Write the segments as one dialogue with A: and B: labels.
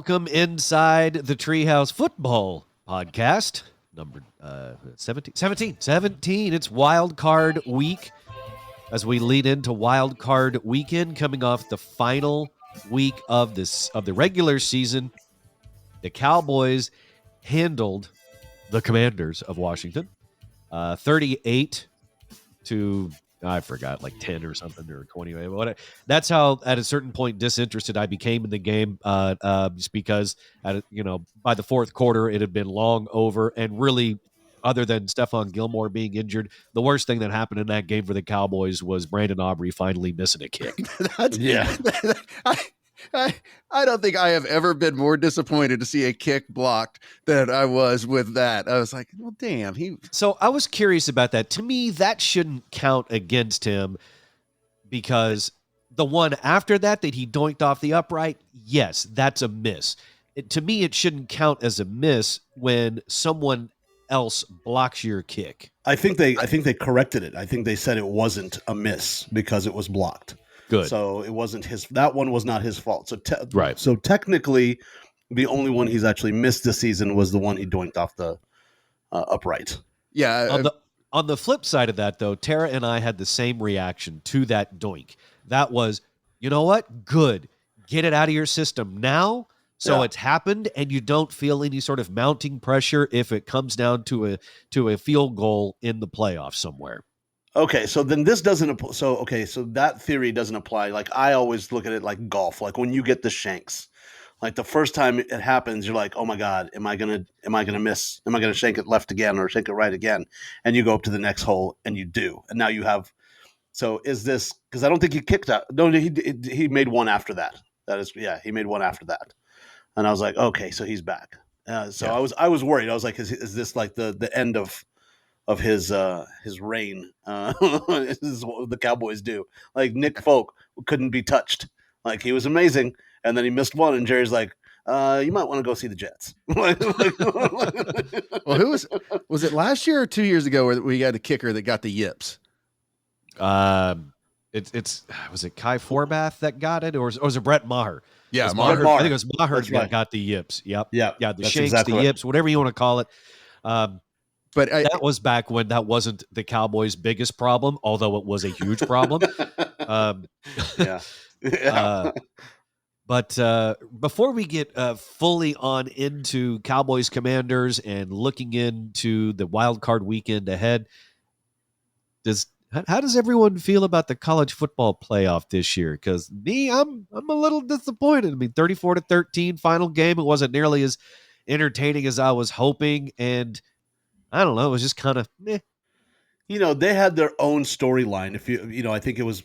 A: welcome inside the Treehouse Football Podcast, number 17. It's Wild Card Week as we lead into Wild Card Weekend, coming off the final week of the regular season. The Cowboys handled the Commanders of Washington, 38 to, I forgot, like 10 or something, or 20. That's how, at a certain point, disinterested I became in the game, just because, by the fourth quarter, it had been long over. And really, other than Stephon Gilmore being injured, the worst thing that happened in that game for the Cowboys was Brandon Aubrey finally missing a kick.
B: I don't think I have ever been more disappointed to see a kick blocked than I was with that. I was like, well, damn.
A: So I was curious about that. To me, that shouldn't count against him, because the one after that he doinked off the upright, yes, that's a miss. To me, it shouldn't count as a miss when someone else blocks your kick.
C: I think they corrected it. I think they said it wasn't a miss because it was blocked.
A: Good.
C: So it wasn't that one was not his fault. So
A: right.
C: So technically, the only one he's actually missed this season was the one he doinked off the upright.
B: Yeah.
A: On the flip side of that, though, Tara and I had the same reaction to that doink. That was, you know what? Good. Get it out of your system now. So it's happened, and you don't feel any sort of mounting pressure if it comes down to a field goal in the playoffs somewhere.
C: Okay, so then this doesn't apply. So that theory doesn't apply. Like, I always look at it like golf. Like, when you get the shanks, like the first time it happens, you're like, oh my God, am I gonna miss? Am I gonna shank it left again or shank it right again? And you go up to the next hole and you do, and now you have. So is this, because I don't think he kicked out? No, he made one after that. He made one after that, and I was like, okay, so he's back. I was worried. I was like, is this like the end of his reign? This is what the Cowboys do. Like, Nick Folk couldn't be touched. Like, he was amazing, and then he missed one, and Jerry's like, you might want to go see the Jets.
B: Well, was it last year or 2 years ago where we had a kicker that got the yips?
A: It's was it Kai Forbath that got it, or was it Brett Maher?
B: Yeah,
A: Maher. I think it was Maher that got the yips. Yep.
C: Yeah.
A: The shanks, exactly the yips, whatever you want to call it.
B: But
A: that was back when that wasn't the Cowboys' biggest problem, although it was a huge problem. But before we get fully on into Cowboys Commanders and looking into the wild card weekend ahead, how does everyone feel about the college football playoff this year? Because I'm a little disappointed. I mean, 34-13 final game. It wasn't nearly as entertaining as I was hoping, and I don't know. It was just kind of meh.
C: They had their own storyline. I think it was,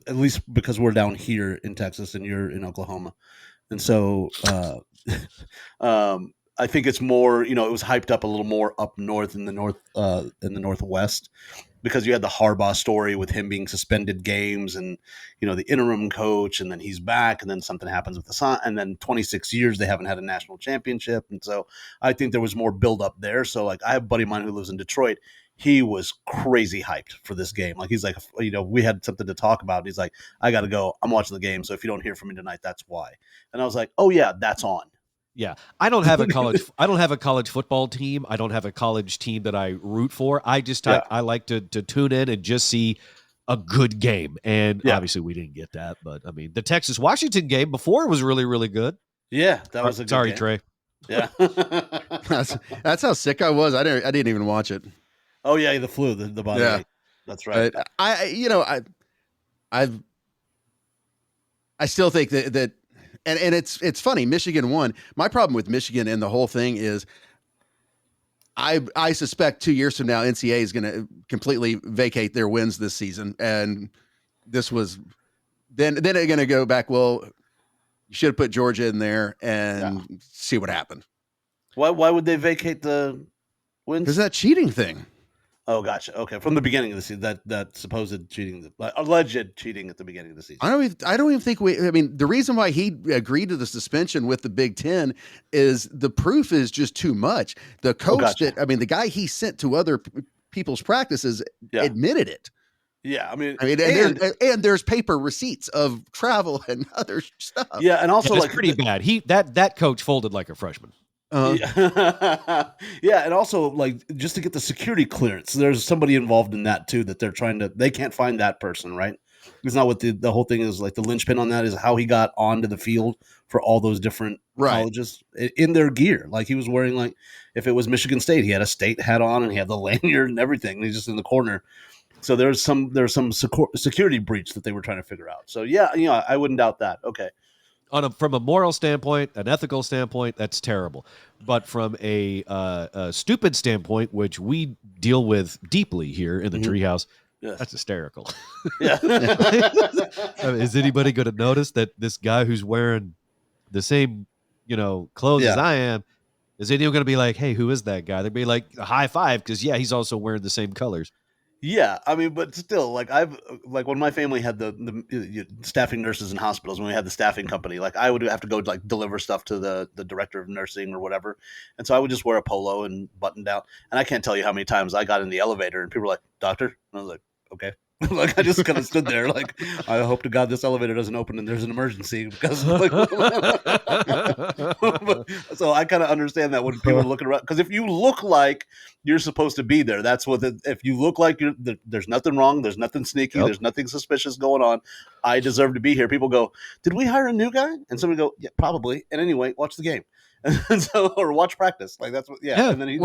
C: at least because we're down here in Texas and you're in Oklahoma, and so I think it's more. It was hyped up a little more up north in the Northwest, because you had the Harbaugh story with him being suspended games, and the interim coach, and then he's back, and then something happens with the son, and then 26 years they haven't had a national championship, and so I think there was more build up there. So, like, I have a buddy of mine who lives in Detroit. He was crazy hyped for this game. Like, he's like, we had something to talk about. He's like, I got to go. I'm watching the game, so if you don't hear from me tonight, that's why. And I was like, oh yeah, that's on.
A: Yeah, I don't have a college football team. I don't have a college team that I root for. I like to tune in and just see a good game. And obviously we didn't get that, but I mean, the Texas Washington game before was really, really good.
C: Yeah, that was a good
A: Sorry,
C: game.
A: Trey.
C: Yeah,
B: that's how sick I was. I didn't even watch it.
C: Oh yeah, the flu, the body. Yeah, that's right.
B: I still think that. And it's funny. Michigan won. My problem with Michigan and the whole thing is, I suspect 2 years from now NCAA is going to completely vacate their wins this season, and this was then they're going to go back. Well, you should have put Georgia in there and see what happened.
C: Why would they vacate the wins?
B: Because that cheating thing.
C: Oh, gotcha. Okay, from the beginning of the season, that supposed cheating, alleged cheating at the beginning of the season.
B: I don't even think I mean, the reason why he agreed to the suspension with the Big Ten is the proof is just too much. The coach the guy he sent to other people's practices admitted it.
C: Yeah, I mean,
B: and there's paper receipts of travel and other stuff.
C: yeah, and also
A: it's
C: like
A: pretty bad. That coach folded like a freshman.
C: Yeah. Yeah, and also like just to get the security clearance, there's somebody involved in that too that they can't find that person, right? It's not what the whole thing is. Like the linchpin on that is how he got onto the field for all those different colleges in their gear. Like he was wearing, like, if it was Michigan State, he had a state hat on and he had the lanyard and everything. And he's just in the corner. So there's some security breach that they were trying to figure out. So yeah, I wouldn't doubt that. Okay.
A: From a moral standpoint, an ethical standpoint, that's terrible. But from a stupid standpoint, which we deal with deeply here in the Treehouse, that's hysterical.
C: Yeah.
A: I mean, is anybody going to notice that this guy who's wearing the same, clothes as I am, is anyone going to be like, hey, who is that guy? They'd be like, a high five, because he's also wearing the same colors.
C: Yeah, I mean, but still, like when my family had the staffing nurses in hospitals, when we had the staffing company, like I would have to go like deliver stuff to the director of nursing or whatever, and so I would just wear a polo and button down. And I can't tell you how many times I got in the elevator and people were like, "Doctor," and I was like, "Okay." Like I just kind of stood there, like I hope to God this elevator doesn't open and there's an emergency because. Like, so I kind of understand that when people are looking around, because if you look like you're supposed to be there, that's what. If you look like there's nothing wrong, there's nothing sneaky, there's nothing suspicious going on, I deserve to be here. People go, "Did we hire a new guy?" And somebody go, "Yeah, probably." And anyway, watch the game. And so, or watch practice, like that's what. Yeah. And then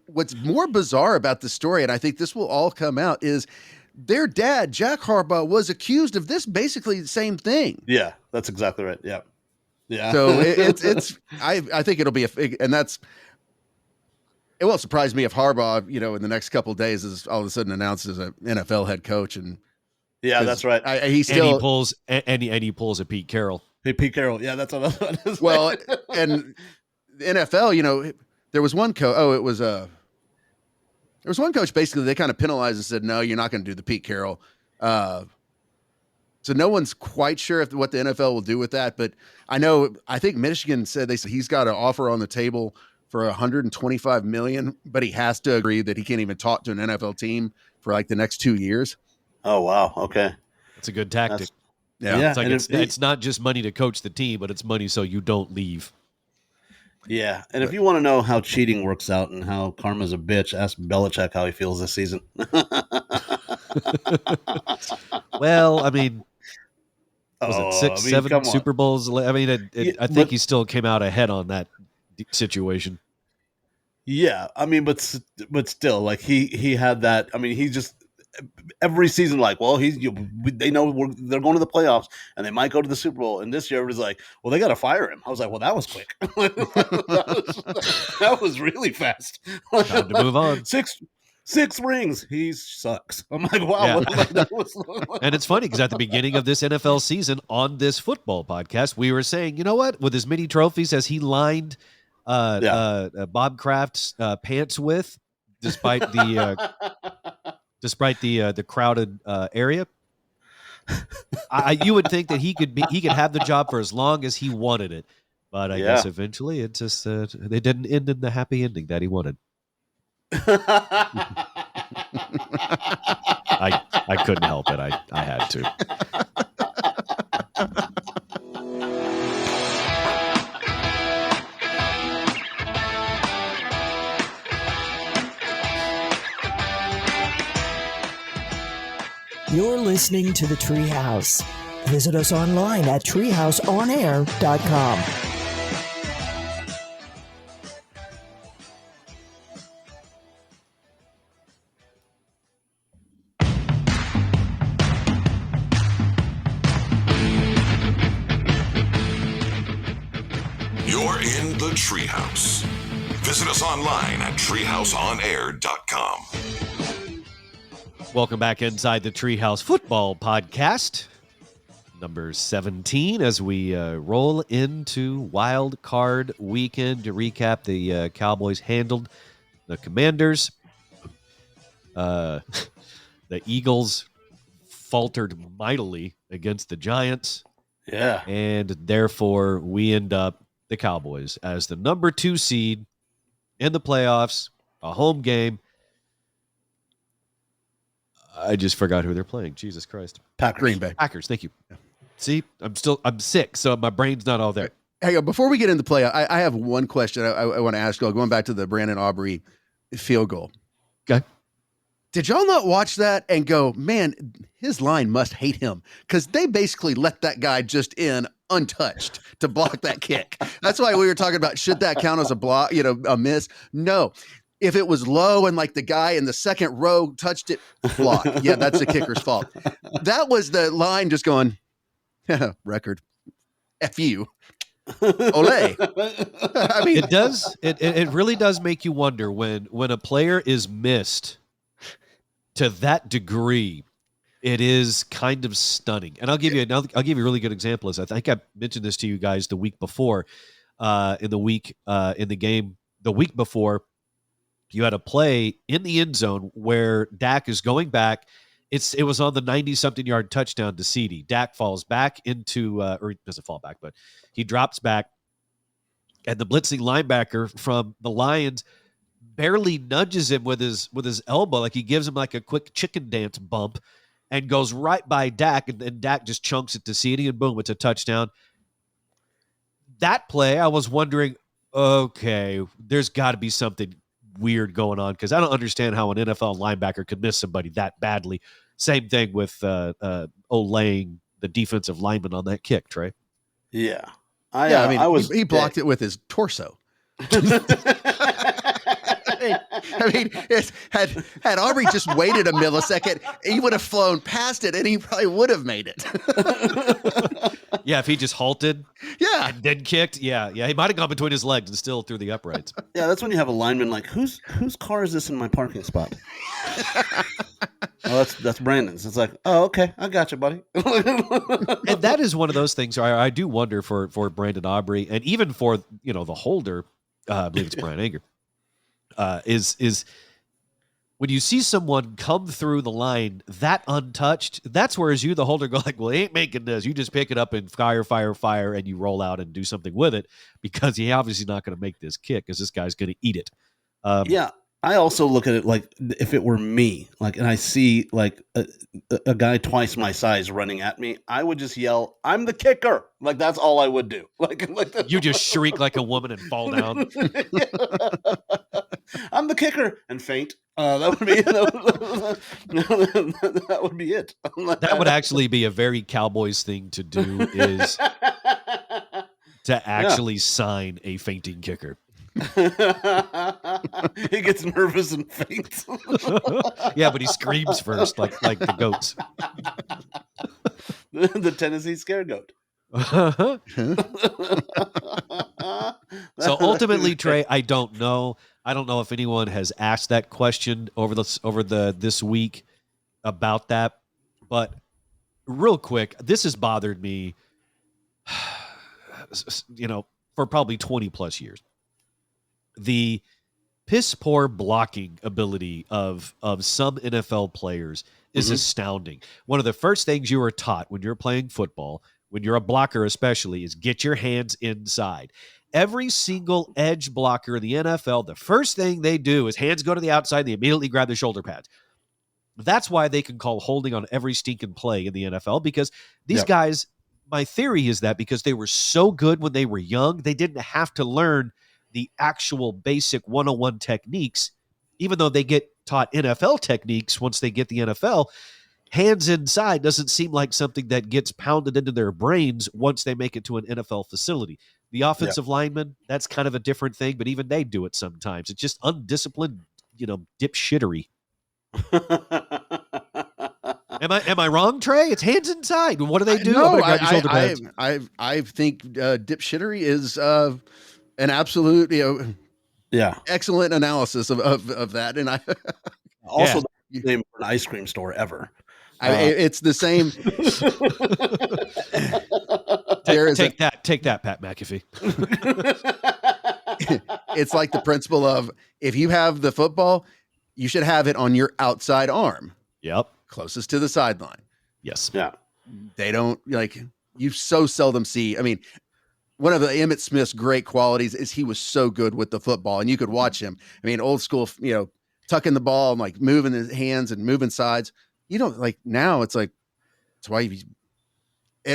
B: what's more bizarre about the story, and I think this will all come out, is their dad, Jack Harbaugh, was accused of this basically the same thing.
C: Yeah, that's exactly right. Yeah. Yeah.
B: So it's I think it'll be and it won't surprise me if Harbaugh, in the next couple of days is all of a sudden announced as an NFL head coach. And
C: yeah, that's right.
A: He pulls a Pete Carroll.
C: Hey, Pete Carroll. Yeah, that's what I was.
B: Well, and the NFL, there was one coach. Oh, it was there was one coach, basically, they kind of penalized and said, no, you're not going to do the Pete Carroll. So no one's quite sure what the NFL will do with that. But I think Michigan said he's got an offer on the table for $125 million, but he has to agree that he can't even talk to an NFL team for like the next 2 years.
C: Oh, wow. Okay.
A: That's a good tactic.
B: Yeah.
A: It's not just money to coach the team, but it's money so you don't leave.
C: Yeah, and if you want to know how cheating works out and how karma's a bitch, ask Belichick how he feels this season.
A: Well, I mean, was it 7 Super Bowls? I mean, I think he still came out ahead on that situation.
C: Yeah, I mean, but still, like he had that. I mean, he just every season, like, well, they know they're going to the playoffs and they might go to the Super Bowl. And this year it was like, well, they got to fire him. I was like, well, that was quick. that was really fast.
A: Time to move on.
C: Six rings. He sucks. I'm like, wow.
A: Yeah.
C: That was...
A: And it's funny because at the beginning of this NFL season on this football podcast, we were saying, you know what, with as many trophies as he lined Bob Kraft's pants with, despite the crowded area, you would think that he could have the job for as long as he wanted it. But I guess eventually it just they didn't end in the happy ending that he wanted. I couldn't help it. I had to.
D: You're listening to The Treehouse. Visit us online at treehouseonair.com.
E: You're in The Treehouse. Visit us online at treehouseonair.com.
A: Welcome back inside the Treehouse Football Podcast, number 17, as we roll into Wild Card Weekend. To recap, the Cowboys handled the Commanders. The Eagles faltered mightily against the Giants.
C: Yeah.
A: And therefore, we end up, the Cowboys, as the number 2 seed in the playoffs, a home game. I just forgot who they're playing. Jesus Christ.
C: Packers.
B: Green Bay.
A: Packers. Thank you. See, I'm sick, so my brain's not all there.
B: Hey, before we get into play, I have one question I want to ask you. Going back to the Brandon Aubrey field goal.
A: Okay.
B: Did y'all not watch that and go, man, his line must hate him? Because they basically let that guy just in untouched to block that kick. That's why we were talking about, should that count as a block, a miss? No. If it was low and like the guy in the second row touched it, block. Yeah, that's the kicker's fault. That was the line just going, record. F you. Ole. I mean,
A: It does. It really does make you wonder when a player is missed to that degree. It is kind of stunning. And I'll give you a really good example. I think I mentioned this to you guys the week before, in the game the week before. You had a play in the end zone where Dak is going back. It was on the 90-something yard touchdown to CeeDee. Dak falls back into, or he doesn't fall back, but he drops back. And the blitzing linebacker from the Lions barely nudges him with his elbow. Like he gives him like a quick chicken dance bump and goes right by Dak. And Dak just chunks it to CeeDee and boom, it's a touchdown. That play, I was wondering, okay, there's got to be something weird going on, because I don't understand how an NFL linebacker could miss somebody that badly. Same thing with Olaying the defensive lineman on that kick, Trey.
C: Yeah.
B: He blocked it with his torso. Had Aubrey just waited a millisecond, he would have flown past it and he probably would have made it.
A: Yeah, if he just halted,
B: and
A: then kicked, he might have gone between his legs and still through the uprights.
C: Yeah, that's when you have a lineman like, whose car is this in my parking spot? Oh, that's Brandon's. It's like, oh, okay, I got you, buddy.
A: And that is one of those things I do wonder for Brandon Aubrey, and even for the holder, I believe it's Brian Anger, is when you see someone come through the line that untouched, that's where as you, the holder, go like, well, he ain't making this. You just pick it up and fire, and you roll out and do something with it, because he obviously not going to make this kick because this guy's going to eat it.
C: Yeah. I also look at it like, if it were me, like, and I see like a guy twice my size running at me, I would just yell, "I'm the kicker!" Like that's all I would do. Like
A: you just shriek like a woman and fall down.
C: I'm the kicker and faint. That would be it.
A: That would actually be a very Cowboys thing to do, is to actually sign a fainting kicker.
C: He gets nervous and faints.
A: Yeah, but he screams first, like the goats.
C: The Tennessee scare goat.
A: So ultimately, Trey, I don't know. I don't know if anyone has asked that question over this week about that. But real quick, this has bothered me, for probably 20 plus years. The piss poor blocking ability of some NFL players is astounding. One of the first things you are taught when you're playing football, when you're a blocker especially, is get your hands inside. Every single edge blocker in the NFL, the first thing they do is hands go to the outside, they immediately grab the shoulder pads. That's why they can call holding on every stinking play in the NFL, because these guys, my theory is that because they were so good when they were young, they didn't have to learn the actual basic 101 techniques, even though they get taught NFL techniques once they get the NFL. Hands inside doesn't seem like something that gets pounded into their brains once they make it to an NFL facility. The offensive linemen, that's kind of a different thing, but even they do it sometimes. It's just undisciplined, dipshittery. Am I wrong, Trey? It's hands inside. What do they do?
B: No, I think dipshittery is an absolute, excellent analysis of that. And I
C: also the name for an ice cream store ever.
B: It's the same.
A: Take that, Pat McAfee.
B: It's like the principle of, if you have the football, you should have it on your outside arm.
A: Yep.
B: Closest to the sideline.
A: Yes.
C: Yeah.
B: They don't, you so seldom see. I mean, one of the Emmitt Smith's great qualities is he was so good with the football, and you could watch him. I mean, old school, tucking the ball and moving his hands and moving sides. you don't like now. It's like that's why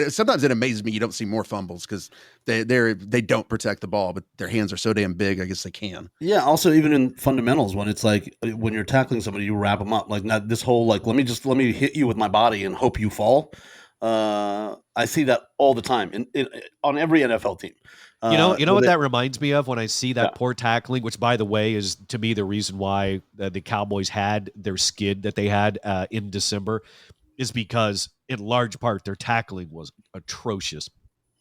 B: sometimes it amazes me you don't see more fumbles because they don't protect the ball, but their hands are so damn big. I guess they can.
C: Yeah. Also, even in fundamentals, when it's like when you're tackling somebody, you wrap them up. Like not this whole like let me hit you with my body and hope you fall. I see that all the time on every NFL team.
A: You know what that reminds me of when I see that
C: Yeah.
A: poor tackling, which, by the way, is to me the reason why the Cowboys had their skid that they had in December, is because in large part their tackling was atrocious.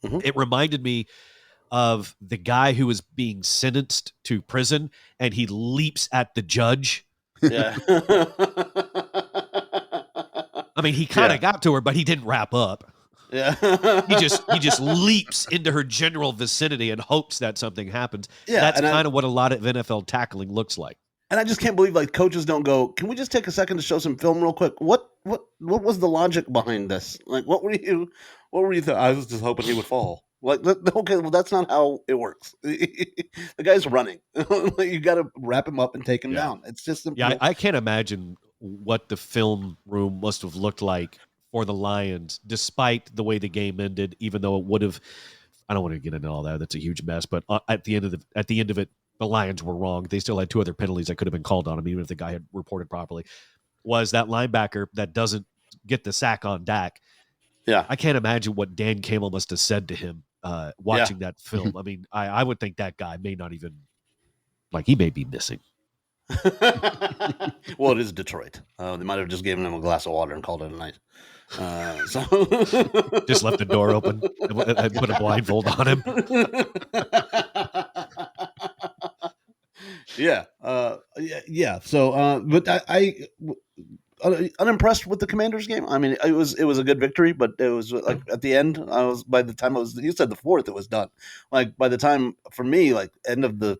C: Mhm.
A: It reminded me of the guy who was being sentenced to prison and he leaps at the judge.
C: Yeah.
A: I mean, he kind of got to her, but he didn't wrap up.
C: Yeah.
A: He just leaps into her general vicinity and hopes that something happens.
C: Yeah,
A: That's
C: and
A: kind of what a lot of NFL tackling looks like.
C: And I just can't believe like coaches don't go, can we just take a second to show some film real quick? What was the logic behind this? Like what were you thinking? I was just hoping he would fall. Like okay, well that's not how it works. The guy's running. You got to wrap him up and take him down. It's just simple.
A: Yeah, I can't imagine what the film room must have looked like for the Lions, despite the way the game ended. Even though it would have, I don't want to get into all that. That's a huge mess. But at the end of it, the Lions were wrong. They still had 2 other penalties that could have been called on them, even if the guy had reported properly. Was that linebacker that doesn't get the sack on Dak?
C: Yeah,
A: I can't imagine what Dan Campbell must have said to him watching that film. I mean, I would think that guy may not even he may be missing.
C: Well, it is Detroit. They might have just given him a glass of water and called it a night. So
A: Just left the door open and put a blindfold on him.
C: Yeah. So, but I unimpressed with the Commanders game. I mean, it was a good victory, but it was like at the end, by the time you said the fourth, it was done. Like by the time for me, like end of the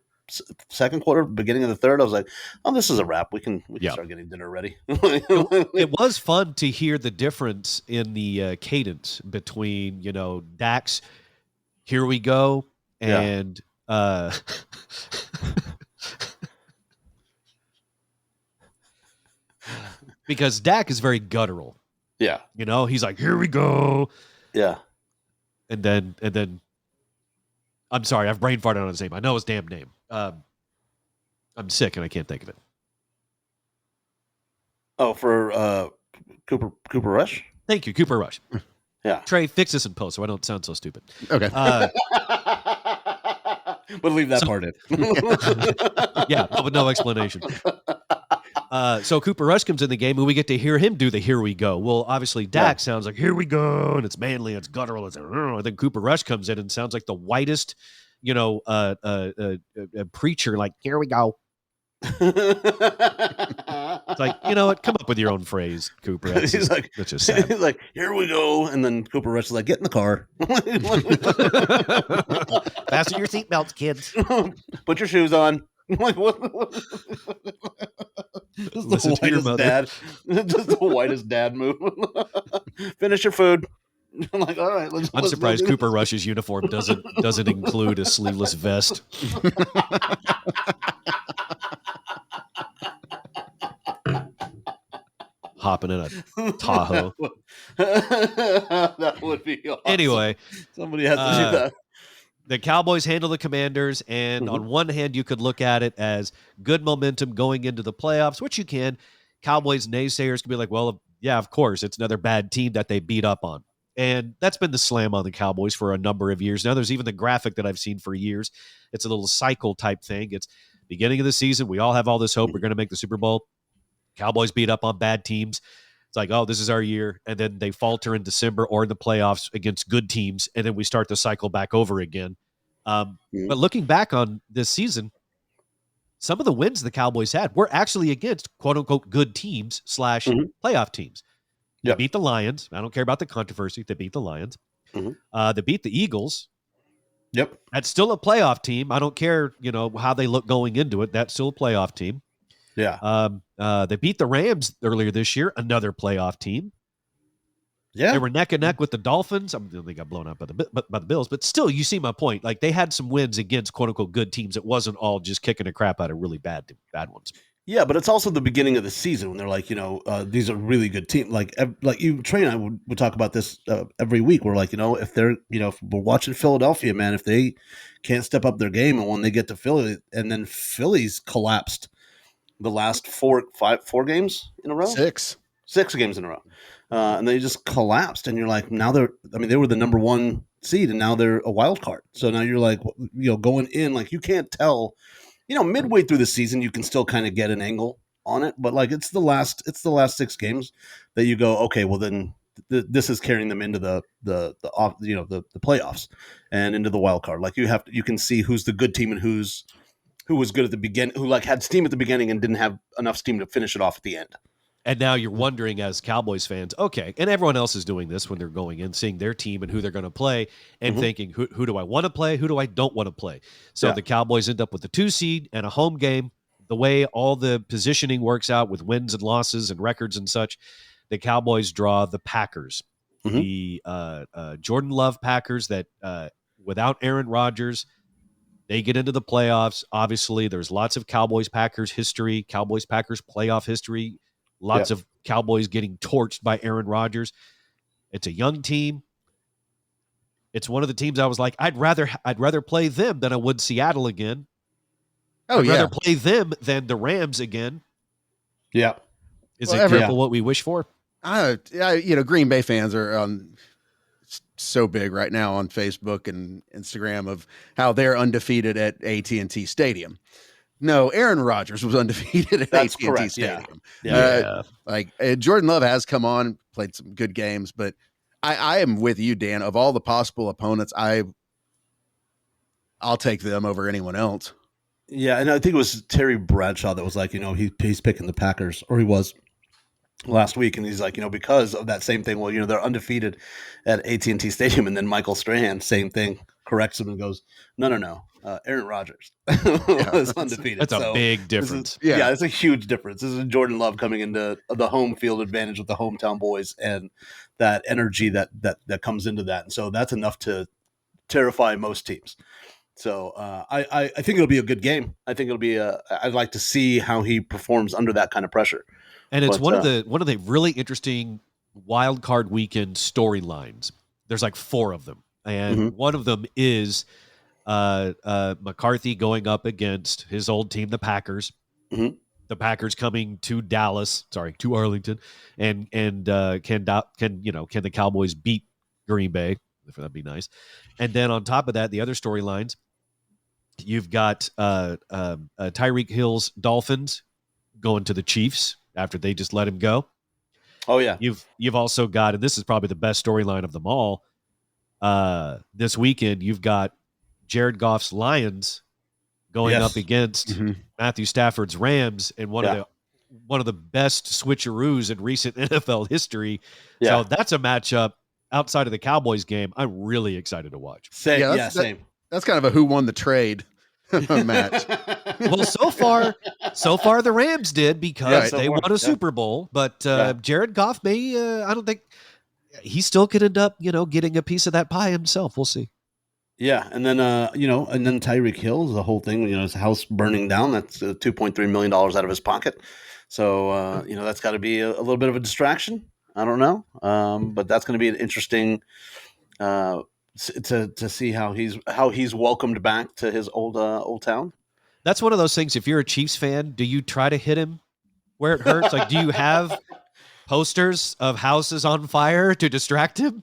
C: second quarter, beginning of the third, I was like, oh, this is a wrap. We can start getting dinner ready.
A: It was fun to hear the difference in the cadence between, Dak's "Here we go" and because Dak is very guttural.
C: Yeah.
A: He's like, "Here we go."
C: Yeah.
A: And then I'm sorry, I've brain farted on his name. I know his damn name. I'm sick and I can't think of it.
C: Oh, for Cooper Rush?
A: Thank you, Cooper Rush.
C: Yeah.
A: Trey, fix this in post so I don't sound so stupid.
B: Okay.
C: But leave that part in.
A: Yeah, with no explanation. So Cooper Rush comes in the game and we get to hear him do the "Here we go." Well, obviously Dak sounds like "Here we go," and it's manly, it's guttural, it's and then Cooper Rush comes in and sounds like the whitest, preacher, like "Here we go." It's like, you know what? Come up with your own phrase, Cooper. That's just sad.
C: He's like, "Here we go," and then Cooper Rush is like, "Get in the car."
A: Fasten your seatbelts, kids.
C: Put your shoes on. Like what? This is
A: Listen
C: the
A: to your
C: whitest
A: mother.
C: dad. This is the whitest dad move. Finish your food. I'm like, all right.
A: I'm surprised Cooper Rush's uniform doesn't include a sleeveless vest. Hopping in a Tahoe.
C: That would be awesome.
A: Anyway,
C: somebody has to do that.
A: The Cowboys handle the Commanders, and on one hand, you could look at it as good momentum going into the playoffs, which you can. Cowboys naysayers can be like, well, yeah, of course, it's another bad team that they beat up on. And that's been the slam on the Cowboys for a number of years. Now, there's even the graphic that I've seen for years. It's a little cycle type thing. It's beginning of the season. We all have all this hope. We're going to make the Super Bowl. Cowboys beat up on bad teams. It's like, oh, this is our year. And then they falter in December or in the playoffs against good teams. And then we start the cycle back over again. But looking back on this season, some of the wins the Cowboys had were actually against quote unquote good teams / playoff teams. They beat the Lions. I don't care about the controversy. They beat the Lions. They beat the Eagles.
C: Yep.
A: That's still a playoff team. I don't care, how they look going into it. That's still a playoff team.
C: Yeah.
A: They beat the Rams earlier this year, another playoff team.
C: Yeah.
A: They were neck and neck with the Dolphins. They got blown out by the Bills, but still, you see my point. Like they had some wins against quote unquote good teams. It wasn't all just kicking the crap out of really bad ones.
C: Yeah, but it's also the beginning of the season when they're like, these are really good teams. Like you, Trey and I would talk about this every week. We're like, if they're, if we're watching Philadelphia, man, if they can't step up their game, and when they get to Philly, and then Philly's collapsed the last four games in a row, six games in a row, and they just collapsed. And you're like, now they were the number one seed, and now they're a wild card. So now you're like, going in, like you can't tell. Midway through the season, you can still kind of get an angle on it, but like it's the last 6 games that you go, okay, well then this is carrying them into the playoffs and into the wild card. Like you can see who's the good team and who was good at the beginning, who like had steam at the beginning and didn't have enough steam to finish it off at the end.
A: And now you're wondering, as Cowboys fans, okay, and everyone else is doing this when they're going in, seeing their team and who they're going to play, and thinking, who do I want to play? Who do I don't want to play? So the Cowboys end up with the 2 seed and a home game. The way all the positioning works out with wins and losses and records and such, the Cowboys draw the Packers, the Jordan Love Packers that without Aaron Rodgers, they get into the playoffs. Obviously, there's lots of Cowboys-Packers history, Cowboys-Packers playoff history. Lots of Cowboys getting torched by Aaron Rodgers. It's a young team. It's one of the teams I was like, I'd rather play them than I would Seattle again. I'd rather play them than the Rams again.
C: Yeah.
A: Is it careful what we wish for?
B: Green Bay fans are so big right now on Facebook and Instagram of how they're undefeated at AT&T Stadium. No, Aaron Rodgers was undefeated at AT&T Stadium. Jordan Love has come on, played some good games, but I am with you, Dan. Of all the possible opponents, I'll take them over anyone else.
C: Yeah, and I think it was Terry Bradshaw that was like, he's picking the Packers, or he was last week, and he's like, because of that same thing. Well, they're undefeated at AT&T Stadium, and then Michael Strahan, same thing, corrects him and goes, no. Aaron Rodgers was undefeated.
A: That's a big difference.
C: It's a huge difference. This is Jordan Love coming into the home field advantage with the hometown boys and that energy that comes into that. And so that's enough to terrify most teams. So I think it'll be a good game. I think it'll be I'd like to see how he performs under that kind of pressure.
A: And it's one of the really interesting wild card weekend storylines. There's like 4 of them. And one of them is McCarthy going up against his old team, the Packers. The Packers coming to Arlington, and can the Cowboys beat Green Bay? That'd be nice. And then on top of that, the other storylines, you've got Tyreek Hill's Dolphins going to the Chiefs after they just let him go.
C: Oh yeah,
A: you've also got, and this is probably the best storyline of them all. This weekend, you've got Jared Goff's Lions going up against Matthew Stafford's Rams in one of the best switcheroos in recent NFL history. So that's a matchup outside of the Cowboys game I'm really excited to watch.
C: Same.
B: That's kind of a who won the trade match.
A: Well, so far the Rams did because they won a Super Bowl, but Jared Goff may I don't think he still could end up, getting a piece of that pie himself. We'll see.
C: Yeah, and then and then Tyreek Hill, the whole thing, his house burning down. That's $2.3 million out of his pocket. So that's got to be a little bit of a distraction. I don't know, but that's going to be an interesting to see how he's welcomed back to his old town.
A: That's one of those things. If you're a Chiefs fan, do you try to hit him where it hurts? Like, do you have posters of houses on fire to distract him?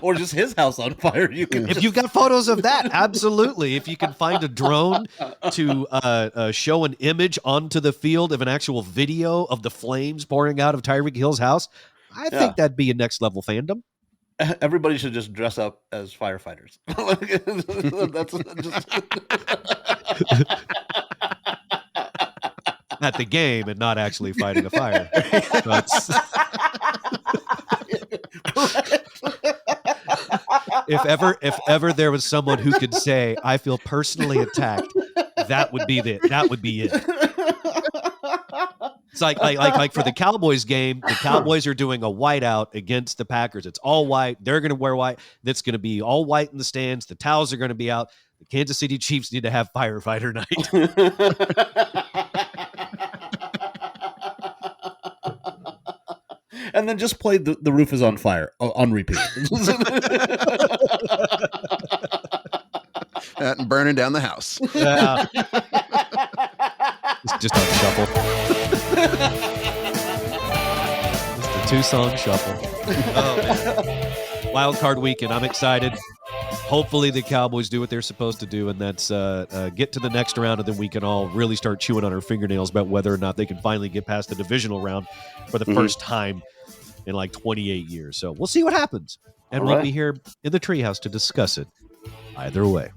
C: Or just his house on fire?
A: If you've got photos of that, absolutely. If you can find a drone to show an image onto the field of an actual video of the flames pouring out of Tyreek Hill's house, I think that'd be a next level fandom.
C: Everybody should just dress up as firefighters. That's
A: at the game and not actually fighting a fire. If ever there was someone who could say, I feel personally attacked, that would be it. It's like for the Cowboys game, the Cowboys are doing a whiteout against the Packers. It's all white. They're going to wear white. That's going to be all white in the stands. The towels are going to be out. The Kansas City Chiefs need to have firefighter night.
C: And then just play the roof is on fire on repeat.
B: And burning down the house.
A: Yeah. It's just on shuffle. Just a 2-song shuffle. Oh, man. Wild card weekend. I'm excited. Hopefully the Cowboys do what they're supposed to do, and that's get to the next round, and then we can all really start chewing on our fingernails about whether or not they can finally get past the divisional round for the first time in like 28 years. So we'll see what happens, and we'll be here in the Treehouse to discuss it either way.